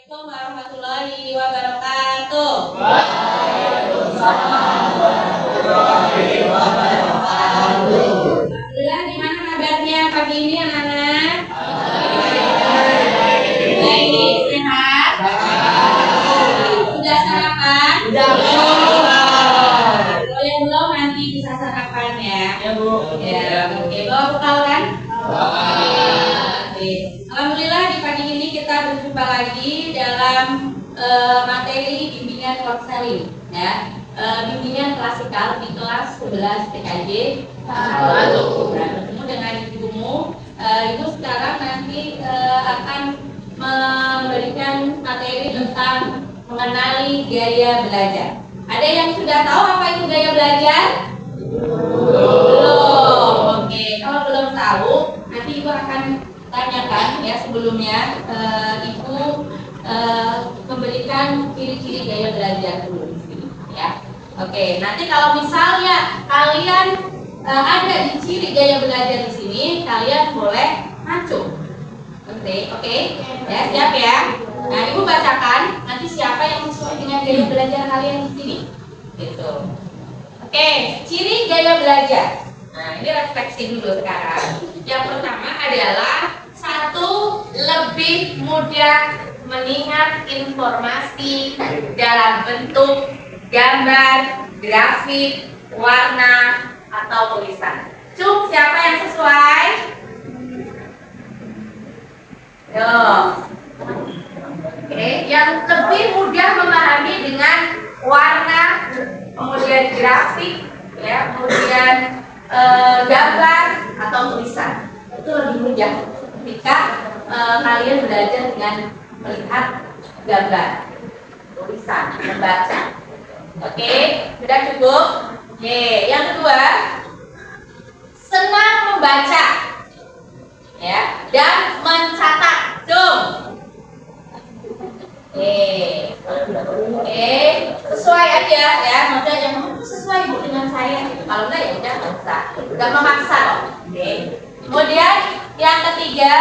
Assalamualaikum warahmatullahi wabarakatuh. Waalaikumsalam warahmatullahi wabarakatuh. Alhamdulillah, gimana kabarnya pagi ini anak-anak? Baik, sehat? Sudah sarapan? Sudah. Kalau yang belum nanti bisa sarapan ya. Ya Bu. Ya, oke. Bawa bekal kan? Oke. Alhamdulillah di pagi ini kita berjumpa lagi dalam materi bimbingan konseling ya. Bimbingan klasikal di kelas 11 TKJ 1. Nah, bertemu dengan ibumu. Ibu sekarang nanti akan memberikan materi tentang mengenali gaya belajar. Ada yang sudah tahu apa itu gaya belajar? Belum. Oke, kalau belum tahu, nanti ibu akan tanyakan ya sebelumnya. Ibu memberikan ciri-ciri gaya belajar dulu di sini ya. Oke, nanti kalau misalnya kalian ada di ciri gaya belajar di sini, kalian boleh ngacu. Oke, ya siap ya. Nah, ibu bacakan nanti siapa yang sesuai dengan gaya belajar kalian di sini. Gitu. Oke, ciri gaya belajar. Nah, ini refleksi dulu sekarang. Yang pertama adalah satu, lebih mudah mengingat informasi dalam bentuk gambar, grafik, warna, atau tulisan. Cuk, siapa yang sesuai? Yo. Oke, yang lebih mudah memahami dengan warna, kemudian grafik, ya, kemudian gambar atau tulisan. Itu lebih mudah ketika kalian belajar dengan melihat gambar, tulisan, membaca. Oke, sudah cukup? Oke, yang kedua, senang membaca, ya, dan mencatat. Oke, sesuai aja ya. Maksudnya yang sesuai Bu dengan saya. Kalau enggak ya udah nggak usah. Nggak memaksa. Oke. Kemudian yang ketiga,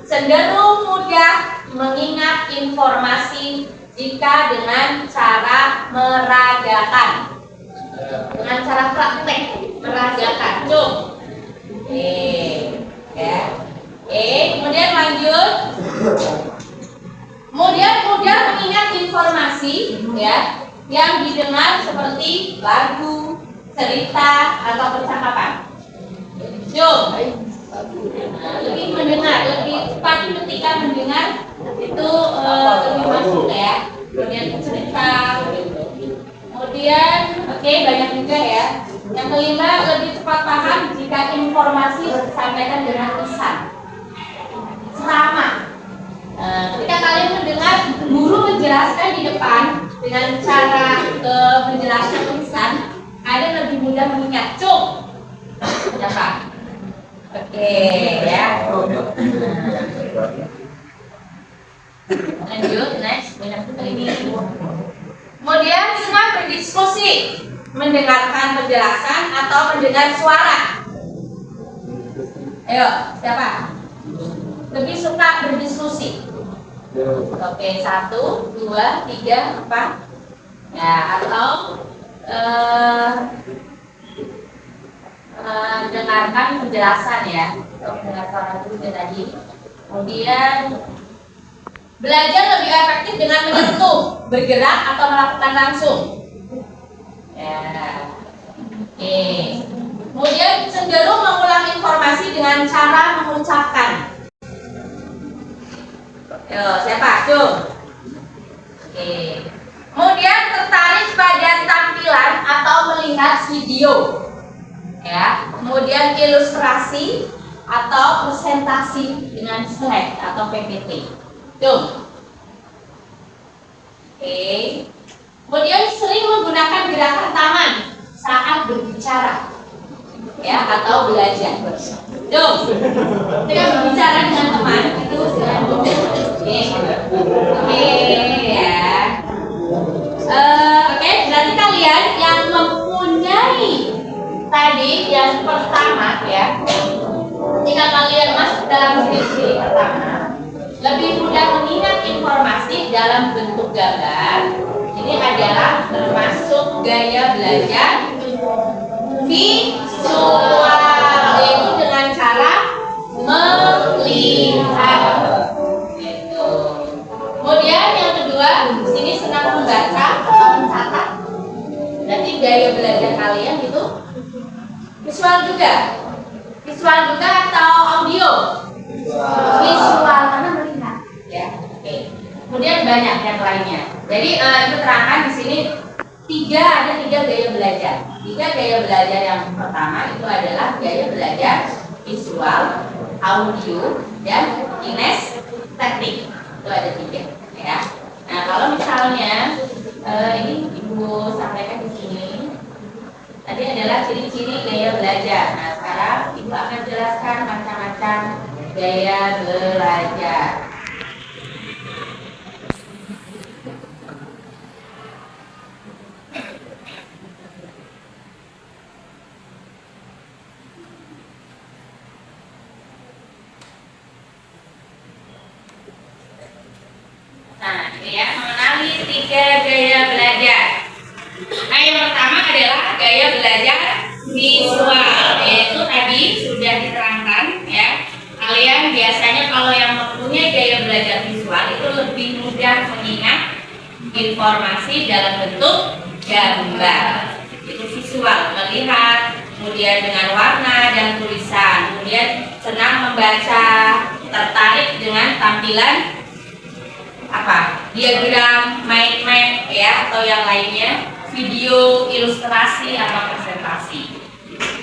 cenderung mudah mengingat informasi jika dengan cara meragakan. Dengan cara praktek meragakan. Cuk. Ya. Kemudian lanjut. Kemudian mudah mengingat informasi ya yang didengar seperti lagu, cerita atau percakapan. Lebih mendengar, lebih cepat ketika mendengar itu lebih masuk ya. Kemudian cerita. Kemudian banyak juga ya. Yang kelima, lebih cepat paham jika informasi disampaikan dengan lisan. Sama. Ketika kalian mendengar guru menjelaskan di depan dengan cara menjelaskan tulisan, kalian lebih mudah mengingat. Cuk, siapa? Oke, ya. Lanjut, next. Banyak sekali ini. Kemudian senang berdiskusi, mendengarkan penjelasan atau mendengar suara. Ayo, siapa? Lebih suka berdiskusi. Oke, 1, 2, 3, 4. Ya, atau dengarkan penjelasan ya. Mendengar suara dulu tadi. Kemudian belajar lebih efektif dengan menyentuh, bergerak atau melakukan langsung. Ya. Oke. Kemudian cenderung mengulang informasi dengan cara mengucapkan. Yo, siapa? Oke. Kemudian tertarik pada tampilan atau melihat video. Ya. Kemudian ilustrasi atau presentasi dengan slide atau PPT. Tuh. Oke. Kemudian sering menggunakan gerakan tangan saat berbicara. Ya, atau belajar. Tuh. Ketika berbicara dengan teman itu dengan Oke ya. Berarti kalian yang mempunyai tadi yang pertama ya. Ketika kalian masuk dalam ciri pertama, lebih mudah mengingat informasi dan dalam bentuk gambar, ini adalah termasuk gaya belajar visual, yaitu dengan cara melihat. Gitu. Kemudian yang kedua, di sini senang membaca atau mencatat. Berarti gaya belajar kalian itu visual juga. Visual juga atau audio? Visual, karena melihat. Ya, oke. Kemudian banyak yang lainnya. Jadi itu terangkan di sini ada tiga gaya belajar. Tiga gaya belajar yang pertama itu adalah gaya belajar visual, audio, dan kinestetik. Itu ada tiga, ya. Nah, kalau misalnya ini Ibu sampaikan di sini, tadi adalah ciri-ciri gaya belajar. Nah, sekarang Ibu akan jelaskan macam-macam gaya belajar. Nah, ini ya, mengenali tiga gaya belajar. Nah, yang pertama adalah gaya belajar visual, yaitu tadi sudah diterangkan ya. Kalian biasanya kalau yang mempunyai gaya belajar visual itu lebih mudah mengingat informasi dalam bentuk gambar. Itu visual, melihat, kemudian dengan warna dan tulisan, kemudian senang membaca, tertarik dengan tampilan diagram, mind map ya, atau yang lainnya, video, ilustrasi atau presentasi.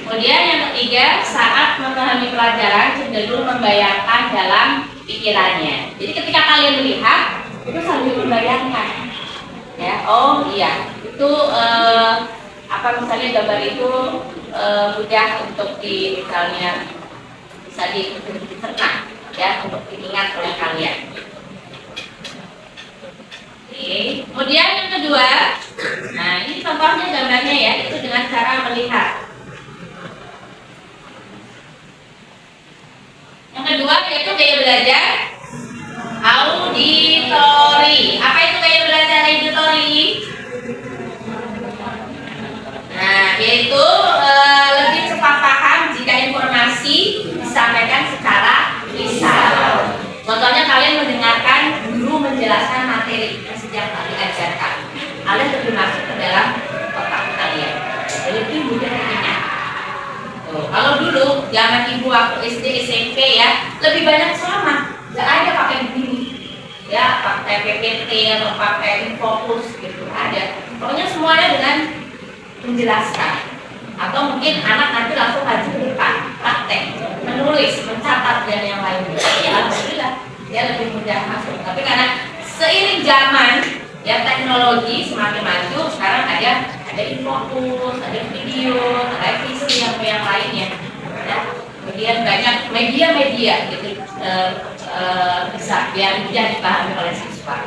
Kemudian yang ketiga, saat memahami pelajaran cenderung membayangkan dalam pikirannya. Jadi ketika kalian melihat itu sambil membayangkan, ya, oh iya, itu misalnya gambar itu mudah untuk misalnya bisa dicerna ya, untuk diingat oleh kalian. Kemudian yang kedua, nah ini contohnya gambarnya ya, itu dengan cara melihat. Yang kedua yaitu gaya belajar auditori. Apa itu gaya belajar auditori? Nah, yaitu lebih cepat paham jika informasi disampaikan secara lisan. Contohnya kalian mendengarkan guru menjelaskan materi yang sedang diajarkan. Kalian lebih masuk ke dalam otak kalian. Lebih mudah diingat. Kalau dulu zaman ibu waktu SD SMP ya, lebih banyak ceramah. Gak ada pakai begini. Ya, pakai PPT atau pakai Infocus gitu. Ada. Pokoknya semuanya dengan menjelaskan. Atau mungkin anak nanti langsung maju ke depan, praktek, menulis, mencatat dan yang lainnya. Ya, alhamdulillah dia lebih mudah masuk. Tapi karena seiring zaman ya, teknologi semakin maju, sekarang ada Infocus, ada video, televisi yang lainnya. Ya. Kemudian banyak media-media gitu, bisa biar mudah dipahami oleh siswa.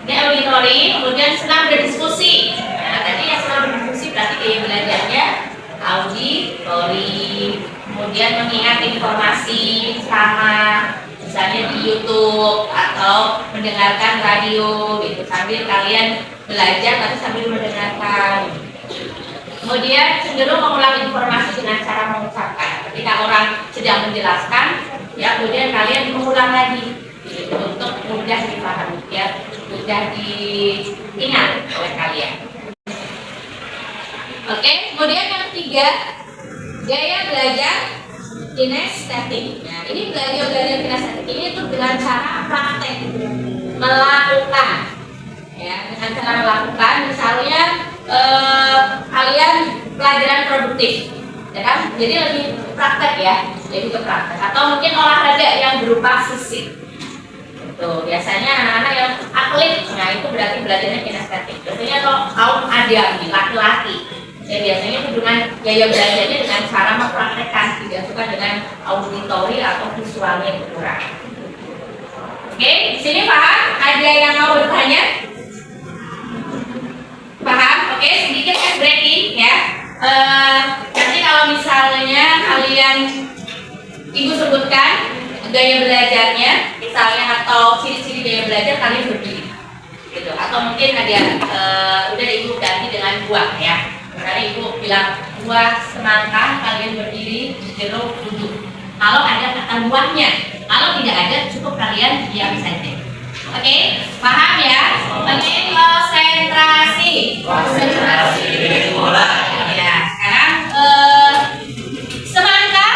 Ini auditori, kemudian senang berdiskusi. Nah, tadi yang senang berdiskusi berarti gaya belajarnya auditori. Kemudian mengingat informasi sama, misalnya di YouTube atau mendengarkan radio gitu, sambil kalian belajar tapi sambil mendengarkan. Kemudian cenderung mengulang informasi dengan cara mengucapkan. Ketika orang sedang menjelaskan, ya kemudian kalian mengulang lagi gitu, untuk mudah dipahami, ya mudah diingat oleh kalian. Oke, kemudian yang ketiga, gaya belajar kinestetik. Nah, ini belajar kinestetik ini tuh dengan cara praktek, melakukan, ya dengan cara melakukan. Misalnya kalian pelajaran produktif, ya kan? Jadi lebih praktek ya, lebih ke praktek. Atau mungkin olahraga yang berupa fisik. Tuh, biasanya anak-anak yang atlet, nah itu berarti belajarnya kinestetik. Biasanya kalau kaum adam, laki-laki, ya biasanya itu dengan gaya belajarnya dengan cara mempraktekkan, tidak suka dengan auditori atau visualnya itu kurang. Oke, di sini paham? Ada yang mau bertanya? Paham? Oke, sedikit breaking ya. Nanti kalau misalnya kalian ibu sebutkan gaya belajarnya, misalnya atau ciri-ciri gaya belajar kalian berdiri, gitu. Atau mungkin ada udah ibu ganti dengan buah ya. Misalnya ibu bilang buah semangka, kalian berdiri, jeruk duduk. Kalau ada kata buahnya, kalau tidak ada cukup kalian diam saja. Oke, paham ya? Oke, konsentrasi. Konsentrasi mulai. Ya, sekarang semangka.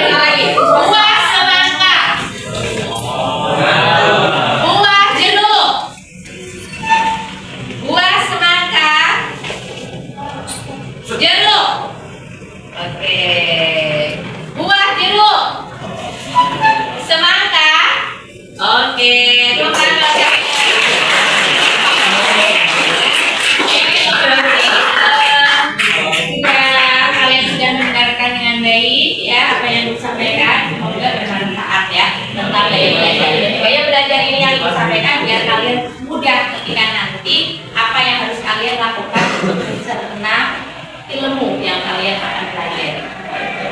Lagi. Buah semangka. Buah jeruk. Buah semangka. Jeruk. Oke. Buah jeruk. Semangka. Oke. Kalian sudah mendengarkan dengan baik ya apa yang disampaikan, semoga bermanfaat ya tentang gaya belajar. Gaya belajar ini yang disampaikan biar kalian mudah ketika nanti apa yang harus kalian lakukan untuk bisa mengenal ilmu yang kalian akan pelajari.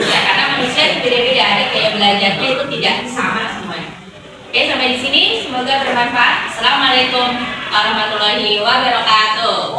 Ya, karena manusia beda-beda, ada gaya belajarnya itu tidak sama semuanya. Oke, sampai di sini semoga bermanfaat. Assalamualaikum warahmatullahi wabarakatuh.